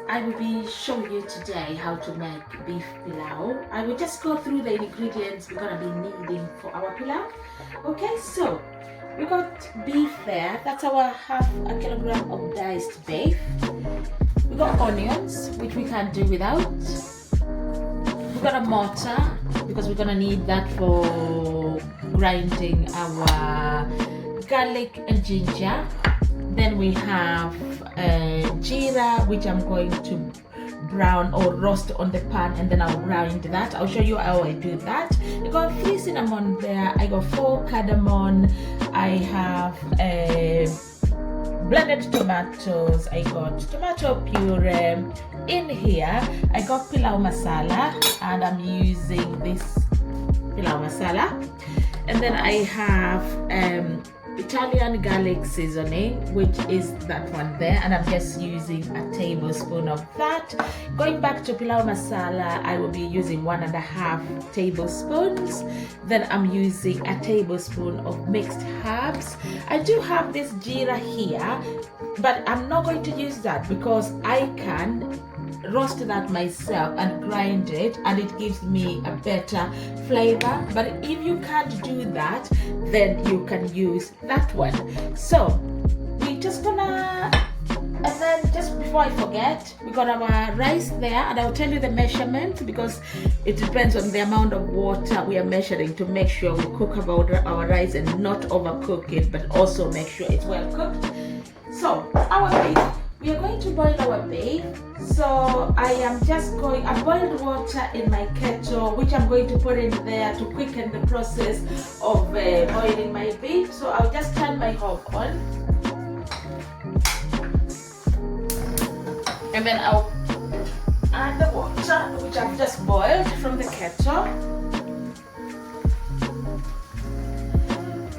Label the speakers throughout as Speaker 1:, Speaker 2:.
Speaker 1: I will be showing you today how to make beef pilau. I will just go through the ingredients we're gonna be needing for our pilau. Okay, so we got beef there. That's our half a kilogram of diced beef. We got onions, which we can't do without. We got a mortar because we're gonna need that for grinding our garlic and ginger. Then we have jeera, which I'm going to brown or roast on the pan, and then I'll grind that. I'll show you how I do that. I got 3 cinnamon there. I got 4 cardamom. I have blended tomatoes. I got tomato puree. In here, I got pilau masala, and I'm using this pilau masala. And then I have Italian garlic seasoning, which is that one there, and I'm just using a tablespoon of that. Going back to pilau masala, I will be using 1.5 tablespoons. Then I'm using a tablespoon of mixed herbs. I do have this jeera here, but I'm not going to use that because I can roast that myself and grind it, and it gives me a better flavor. But if you can't do that, then you can use that one. So we just gonna, and then just before I forget, we got our rice there, and I'll tell you the measurement because it depends on the amount of water we are measuring to make sure we cook about our rice and not overcook it, but also make sure it's well cooked. So our beef, we are going to boil our beef. So I boiled water in my kettle, which I'm going to put in there to quicken the process of boiling my beef. So I'll just turn my hob on, and then I'll add the water, which I've just boiled from the kettle.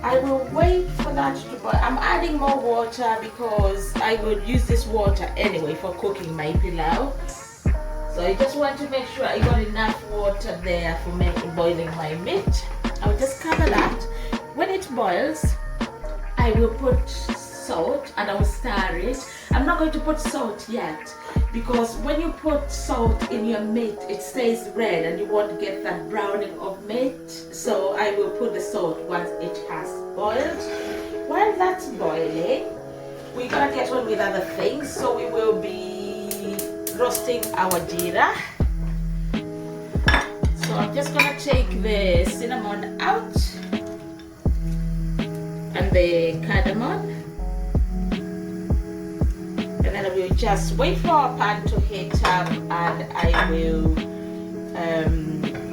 Speaker 1: I will wait for that to boil. I'm adding more water because I will use this water anyway for cooking my pilau. So I just want to make sure I got enough water there for boiling my meat. I'll just cover that. When it boils, I will put salt and I will stir it. I'm not going to put salt yet because when you put salt in your meat, it stays red and you won't get that browning of meat. So I will put the salt once it has boiled. While that's boiling, we're gonna get on with other things. So we will be roasting our jeera. So I'm just gonna take the cinnamon out and the cardamom. And then I will just wait for our pan to heat up, and I will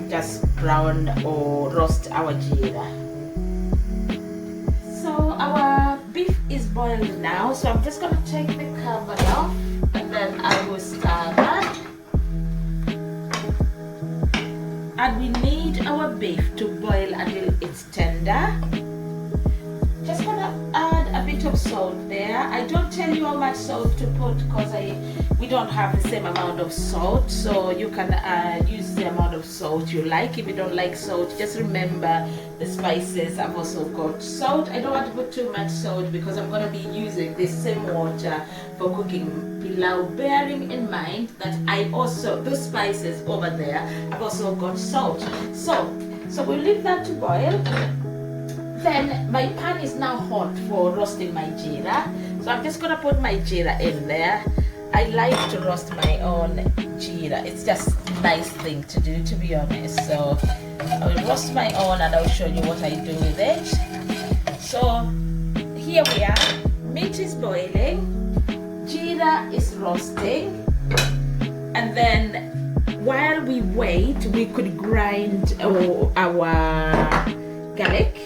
Speaker 1: just brown or roast our jeera. So our beef is boiled now, so I'm just going to take the cover off, and then I will stir that. And we need our beef to boil until it's tender. Just gonna add a bit of salt there. I don't tell you how much salt to put because we don't have the same amount of salt, so you can use the amount of salt you like. If you don't like salt, just remember the spices. I've also got salt. I don't want to put too much salt because I'm going to be using this same water for cooking pilau, bearing in mind that those spices over there, I've also got salt. So we'll leave that to boil. Then my pan is now hot for roasting my jeera. So I'm just gonna put my jeera in there. I like to roast my own jeera. It's just a nice thing to do, to be honest. So I will roast my own and I'll show you what I do with it. So here we are. Meat is boiling. Jeera is roasting. And then while we wait, we could grind our garlic.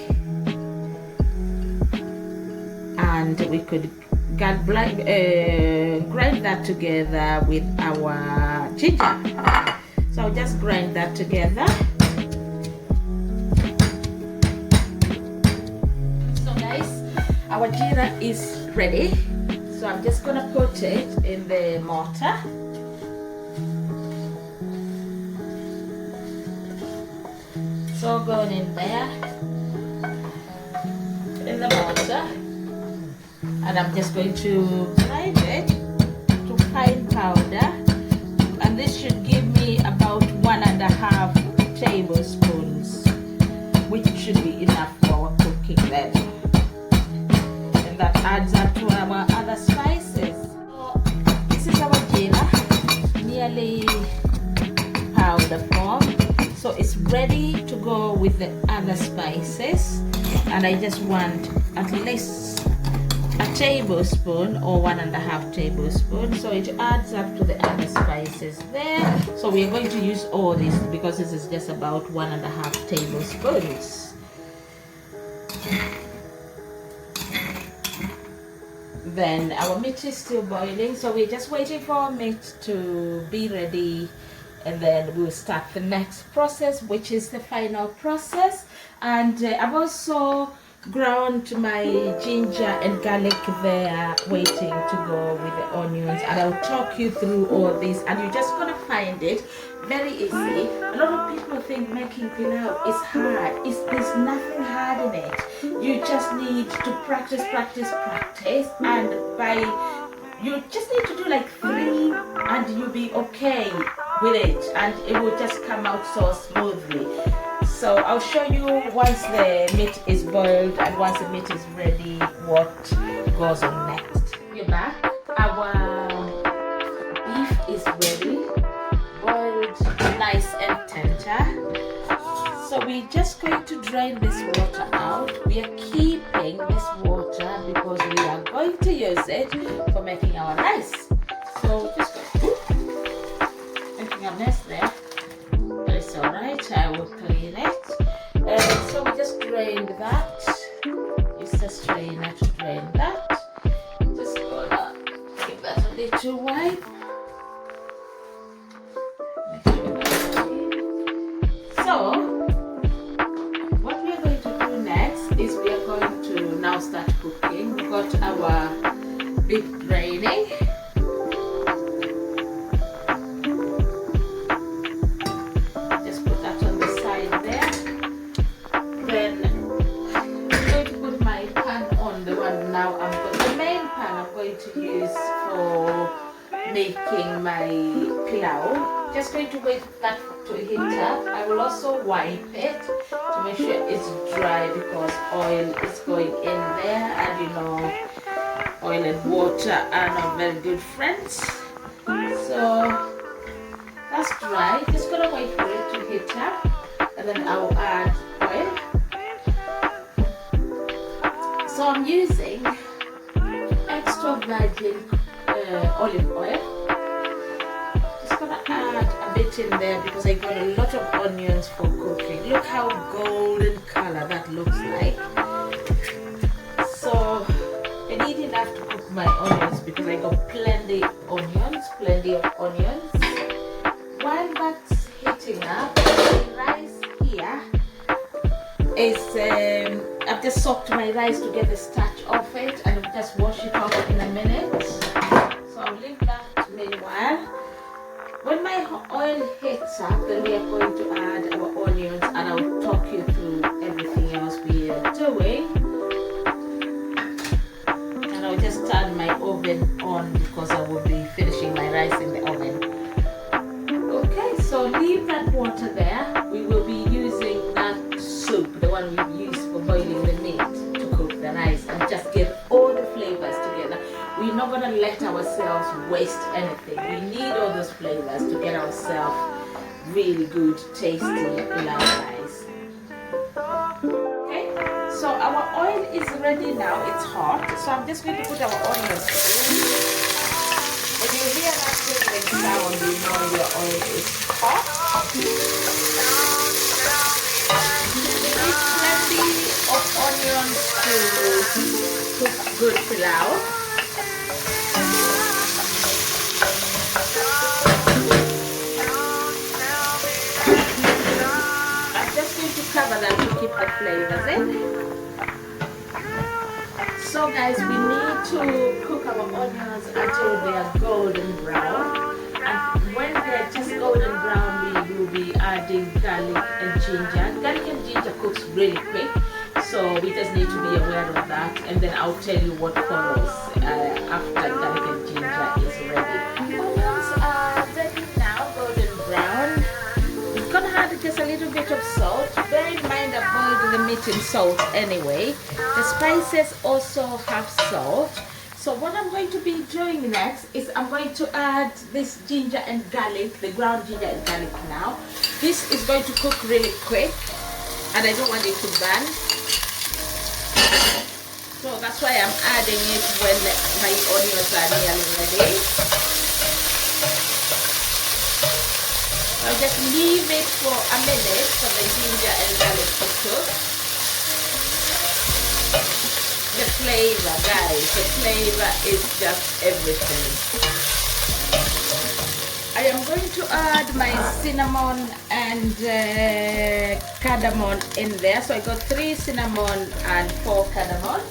Speaker 1: And we could grind that together with our ginger. So I'll just grind that together. So guys, our jeera is ready. So I'm just gonna put it in the mortar. So going in there, in the mortar. And I'm just going to grind it to fine powder. and this should give me about 1.5 tablespoons, which should be enough for our cooking then. And that adds up to our other spices. So this is our jira, nearly powder form, so it's ready to go with the other spices. And I just want at least a tablespoon or 1.5 tablespoons, so it adds up to the other spices there. So we're going to use all this because this is just about 1.5 tablespoons. Then our meat is still boiling, so we're just waiting for our meat to be ready, and then we'll start the next process, which is the final process. And I've also ground my ginger and garlic there, waiting to go with the onions, and I'll talk you through all this, and you're just gonna find it very easy. A lot of people think making pilau is hard. There's nothing hard in it. You just need to practice, and you just need to do like 3 and you'll be okay with it, and it will just come out so smoothly. So I'll show you once the meat is boiled and once the meat is ready what goes on next. We're back. Our beef is ready, boiled nice and tender. So we're just going to drain this water out. We are keeping this water because we are going to use it for making our rice. So just making a mess there. But it's alright, I will clean it. So we just drained that. Use the strainer to drain that. Just gonna give that a little wipe. Make sure that's okay. So what we are going to do next is we are going to now start cooking. We've got our beef draining. To use for making my pilau. Just going to wait for that to heat up. I will also wipe it to make sure it's dry because oil is going in there, and you know oil and water are not very good friends. So that's dry. Just gonna wait for it to heat up, and then I'll add oil. So I'm using extra virgin olive oil. Just gonna add a bit in there because I got a lot of onions for cooking. Look how golden color that looks like. So I need enough to cook my onions because I got plenty of onions. While that's heating up, the rice here is I've just soaked my rice to get the starch off it, and I'll just wash it off in a minute. So I'll leave that meanwhile. When my oil heats up, then we are going to add our onions, and I'll talk you through everything else we are doing. And I'll just turn my oven on because I will be finishing my rice in the oven. Okay, so leave that water there. We will be using that soup, the one we've used for boiling the meat, to cook the rice and just get all the flavors together. We're not going to let ourselves waste anything. We need all those flavors to get ourselves really good, tasty pilau rice. Okay, so our oil is ready now. It's hot. So I'm just going to put our onions in. When you hear that sizzling sound, you know your oil is hot. Plenty of onions to cook good pilau. I'm just going to cover that to keep the flavors in. So guys, we need to cook our onions until they are golden brown. And when they're just golden brown, we will be adding garlic and ginger. Garlic and ginger cooks really quick, so we just need to be aware of that. And then I'll tell you what follows after garlic and ginger is ready. Onions are ready now. little bit of salt. Bear in mind I boiled the meat in salt anyway. The spices also have salt. So what I'm going to be doing next is I'm going to add this ginger and garlic, the ground ginger and garlic now. This is going to cook really quick and I don't want it to burn. So that's why I'm adding it when my onions are nearly ready. I'll just leave it for a minute for the ginger and garlic to cook. The flavor, guys, the flavor is just everything. I am going to add my cinnamon and cardamom in there. So I got 3 cinnamon and 4 cardamom.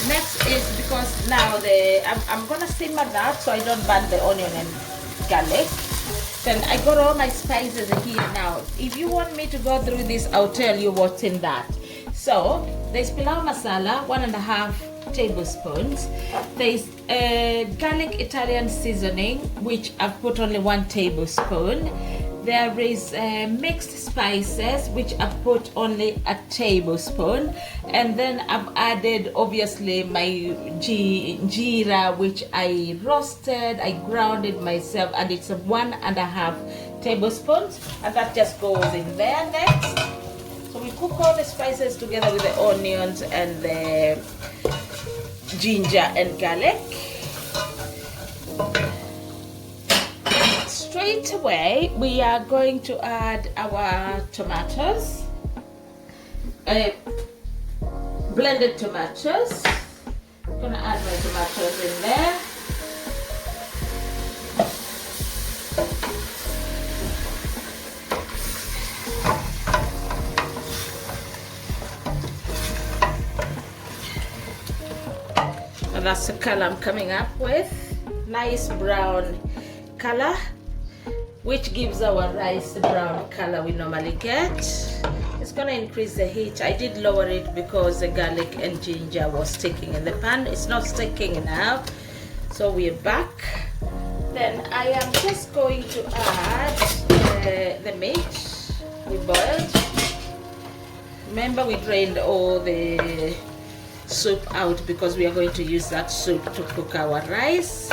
Speaker 1: Next is, because now I'm gonna simmer that so I don't burn the onion and garlic. Then I got all my spices here now. If you want me to go through this, I'll tell you what's in that. So there's pilau masala, 1.5 tablespoons. There's garlic Italian seasoning, which I've put only 1 tablespoon. There is mixed spices, which I've put only a tablespoon. And then I've added obviously my jeera, which I roasted, I ground it myself, and it's 1.5 tablespoons, and that just goes in there next. So we cook all the spices together with the onions and the ginger and garlic. Straight away we are going to add our tomatoes, blended tomatoes. I'm gonna add my tomatoes in there. And that's the color I'm coming up with. Nice brown color, which gives our rice the brown color we normally get. It's gonna increase the heat. I did lower it because the garlic and ginger was sticking in the pan. It's not sticking now, so we're back. Then I am just going to add the meat we boiled. Remember, we drained all the soup out because we are going to use that soup to cook our rice.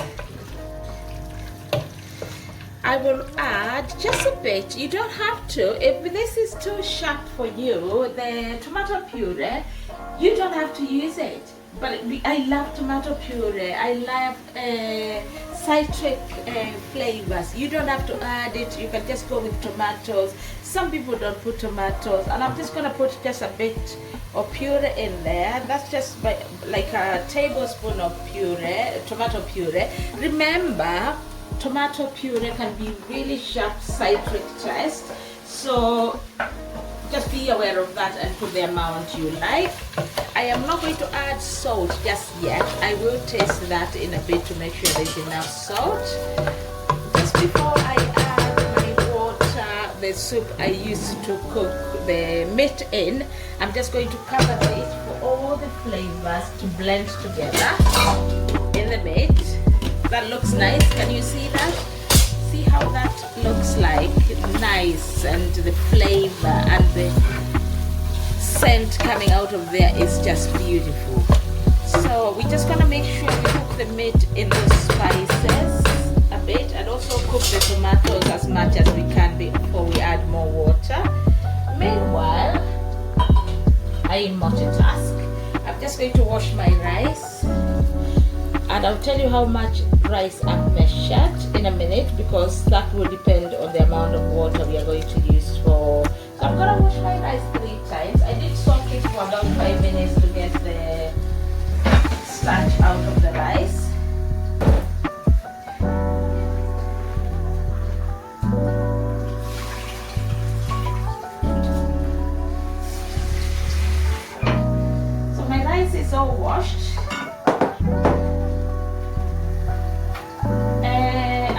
Speaker 1: I will add just a bit. You don't have to. If this is too sharp for you, the tomato puree, you don't have to use it. But I love tomato puree. I love citric flavors. You don't have to add it. You can just go with tomatoes. Some people don't put tomatoes, and I'm just gonna put just a bit of puree in there. That's just like a tablespoon of puree, tomato puree. Remember, tomato puree can be really sharp citric taste, so just be aware of that and put the amount you like. I am not going to add salt just yet. I will taste that in a bit to make sure there's enough salt. Just before I add my water, the soup I used to cook the meat in, I'm just going to cover it for all the flavors to blend together in the meat. That looks nice. Can you see that? See how that looks like? Nice, and the flavor and the scent coming out of there is just beautiful. So we're just gonna make sure we cook the meat in those spices a bit, and also cook the tomatoes as much as we can before we add more water. Meanwhile, I multitask. I'm just going to wash my rice, and I'll tell you how much rice I've measured in a minute, because that will depend on the amount of water we are going to use for. So I'm gonna wash my rice 3 times. I did soak it for about 5 minutes to get the starch out of the rice. So my rice is all washed.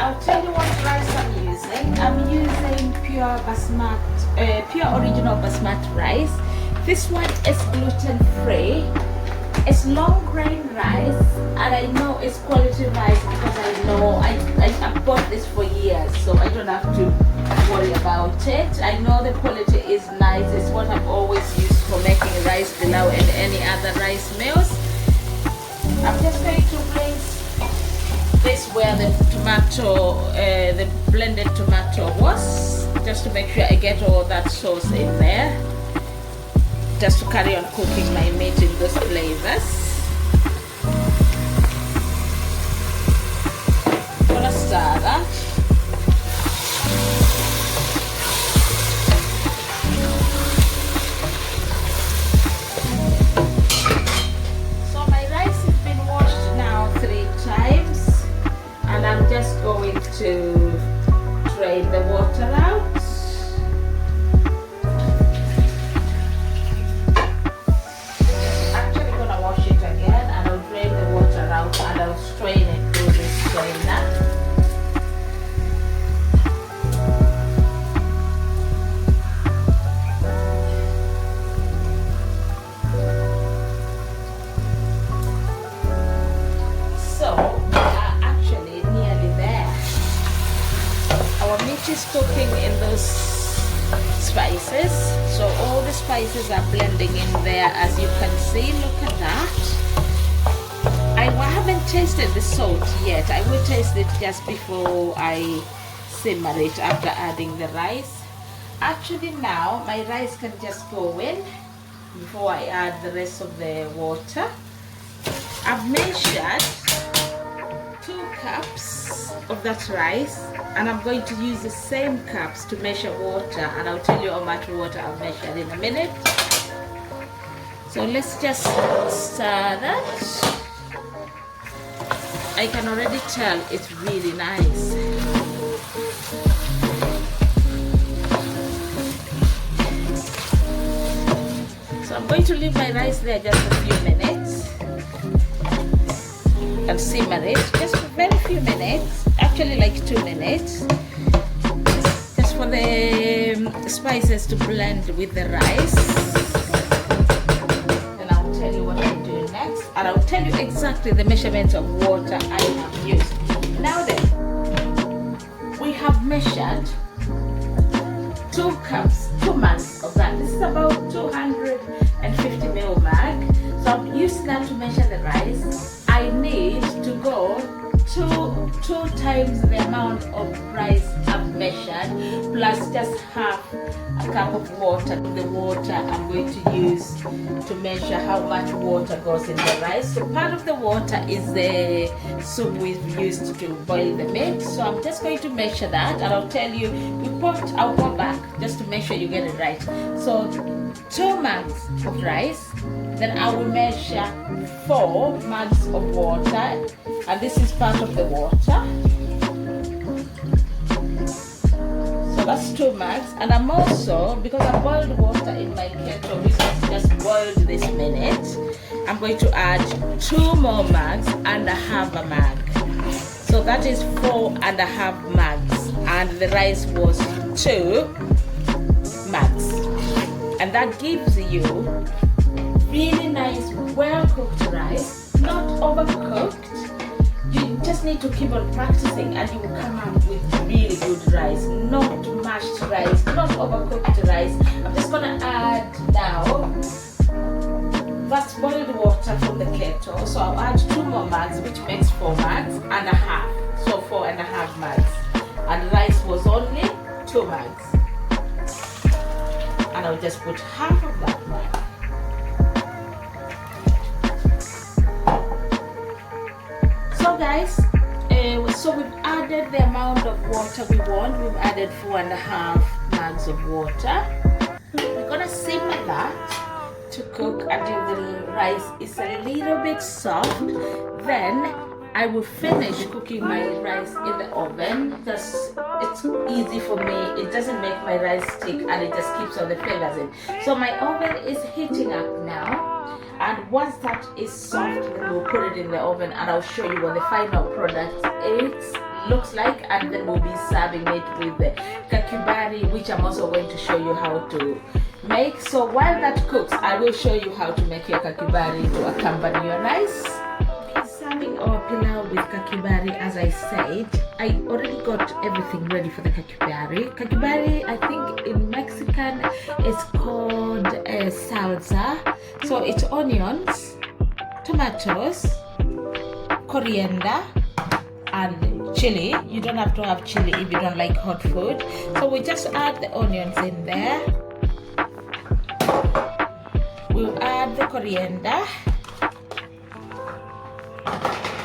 Speaker 1: I'll tell you what rice I'm using. I'm using pure original basmati rice. This one is gluten free, It's long grain rice, and I know it's quality rice because I know I've bought this for years, so I don't have to worry about it. I know the quality is nice. It's what I've always used for making rice pilau and any other rice meals. I'm just going to place this where the tomato, the blended tomato was, just to make sure I get all that sauce in there, just to carry on cooking my meat in those flavors. I'm gonna stir that. So my rice has been washed now 3 times, and I'm just going to drain the water out. And I'll strain it through this strainer. So we are actually nearly there. Our meat is cooking in those spices. So all the spices are blending in there, as you can see. Look at that. I haven't tasted the salt yet. I will taste it just before I simmer it after adding the rice. Actually now my rice can just go in before I add the rest of the water. I've measured 2 cups of that rice, and I'm going to use the same cups to measure water, and I'll tell you how much water I've measured in a minute. So let's just stir that. I can already tell it's really nice. So I'm going to leave my rice there just a few minutes and simmer it just for very few minutes, actually like 2 minutes, just for the spices to blend with the rice. And I'll tell you exactly the measurements of water I have used. Now then, we have measured 2 cups, 2 mugs of that. This is about 250 ml mag. So I'm using that to measure the rice. I need to go two times the amount of rice I've measured, plus just half a cup of water. The water I'm going to use to measure how much water goes in the rice. So part of the water is the soup we've used to boil the meat. So I'm just going to measure that, and I'll tell you, I'll go back just to make sure you get it right. So 2 mugs of rice, then I will measure 4 mugs of water, and this is part of the water. So that's 2 mugs, and I'm also, because I boiled water in my kettle, which has just boiled this minute, I'm going to add 2 more mugs and a half a mug. So that is 4.5 mugs, and the rice was 2 mugs, and that gives you really nice, well-cooked rice, not overcooked. You just need to keep on practicing, and you will come up with really good rice, not mashed rice, not overcooked rice. I'm just gonna add now that's boiled water from the kettle, so I'll add 2 more mugs, which makes 4 mugs and a half, so 4.5 mugs, and rice was only 2 mugs, and I'll just put half of that mug. So guys, so we've added the amount of water we want. We've added 4.5 mugs of water. We're gonna simmer that to cook until the rice is a little bit soft. Then I will finish cooking my rice in the oven. It's easy for me. It doesn't make my rice stick, and it just keeps all the flavors in. So my oven is heating up now. And once that is soft, then we'll put it in the oven, and I'll show you what the final product looks like, and then we'll be serving it with the Kachumbari, which I'm also going to show you how to make. So while that cooks, I will show you how to make your kakibari to accompany your rice. We'll be serving our pilau with kakibari. As I said, I already got everything ready for the kakibari. Kakibari, I think in Mexican, it's called salsa. So it's onions, tomatoes, coriander, and chili. You don't have to have chili if you don't like hot food. So we just add the onions in there. We'll add the coriander.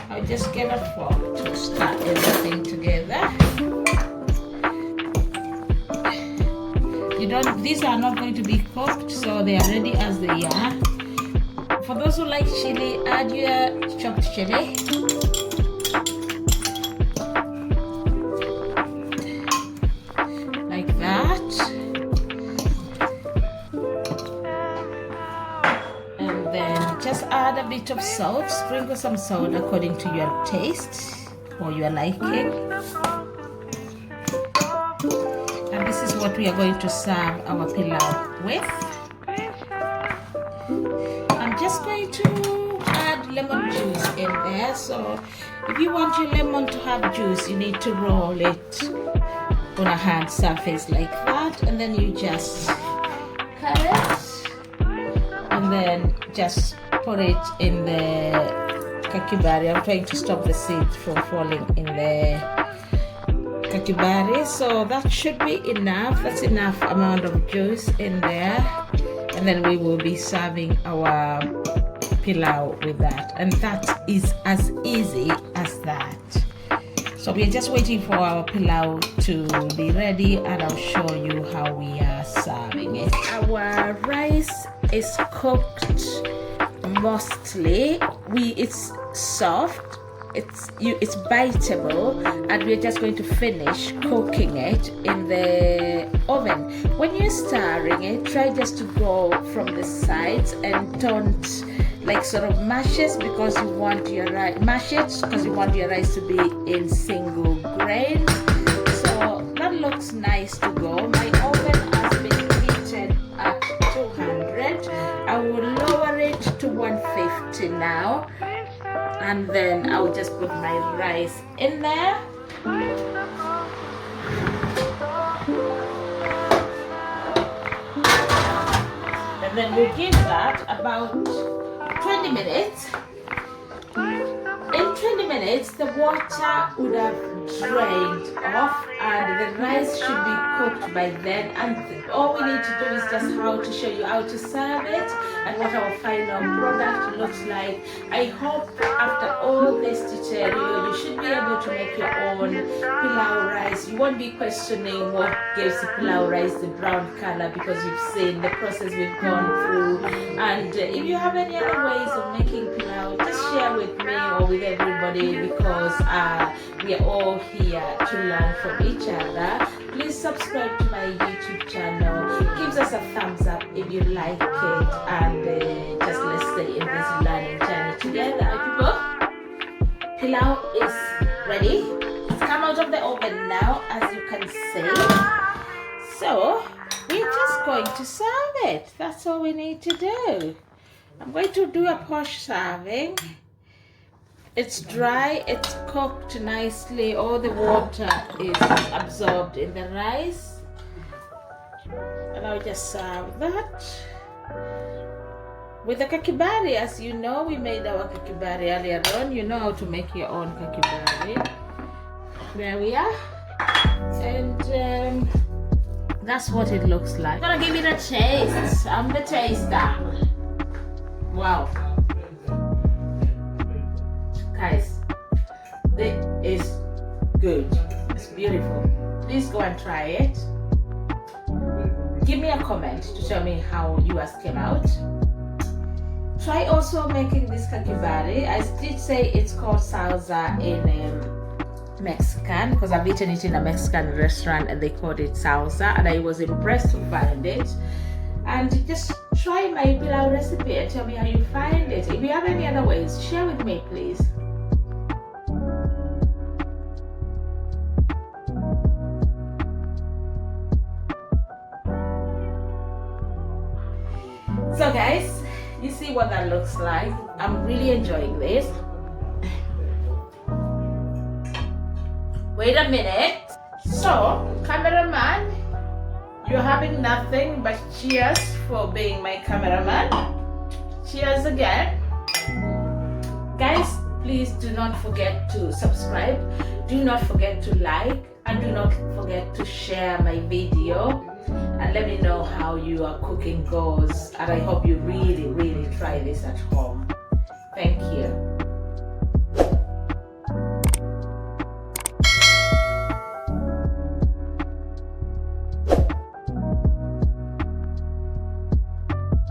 Speaker 1: I'll just get a fork to start everything together. These are not going to be cooked, so they are ready as they are. For those who like chili, add your chopped chili. Like that. And then just add a bit of salt. Sprinkle some salt according to your taste or your liking. And this is what we are going to serve our pilau with. I'm just going to add lemon juice in there. So if you want your lemon to have juice, you need to roll it on a hard surface like that, and then you just cut it and then just put it in the kakibari. I'm trying to stop the seeds from falling in the kakibari. So that should be enough. That's enough amount of juice in there, and then we will be serving our pilau with that, and that is as easy as that. So we are just waiting for our pilau to be ready, and I'll show you how we are serving it. Our rice is cooked mostly. It's soft, it's biteable, and we're just going to finish cooking it in the oven. When you're stirring it, try just to go from the sides and don't like sort of mash it, because you want your rice to be in single grain. So that looks nice to go. My oven has been heated at 200. I will lower it to 150 now, and then I'll just put my rice in there. And then we'll give that about 20 minutes. In 20 minutes, the water would have drained off and the rice should be cooked by then. And all we need to do is just show you how to serve it and what our final product looks like. I hope after all this tutorial, you should be able to make your own pilau rice. You won't be questioning what gives the pilau rice the brown color, because you've seen the process we've gone through. And if you have any other ways of making pilau, just share with me or with everybody, because we are all here to learn from each other. Please subscribe to my YouTube channel. Give us a thumbs up if you like it, and just let's stay in this learning journey together. People, pilau is ready. It's come out of the oven now, as you can see. So we're just going to serve it. That's all we need to do. I'm going to do a posh serving. It's dry, it's cooked nicely, all the water is absorbed in the rice. And I'll just serve that with the kakibari. As you know, we made our kakibari earlier on. You know how to make your own kakibari. There we are. And that's what it looks like. I'm gonna give it a taste. I'm the taster. Wow. Guys, this is good. It's beautiful. Please go and try it. Give me a comment to tell me how yours came out. Try also making this kakibari. I did say it's called salsa in Mexican, because I've eaten it in a Mexican restaurant and they called it salsa, and I was impressed to find it. And just try my pilau recipe and tell me how you find it. If you have any other ways, share with me, please. So guys, you see what that looks like. I'm really enjoying this. Wait a minute. So, cameraman, you're having nothing but cheers for being my cameraman. Cheers again. Guys, please do not forget to subscribe. Do not forget to like, and do not forget to share my video. And let me know how your cooking goes. And I hope you really, really try this at home.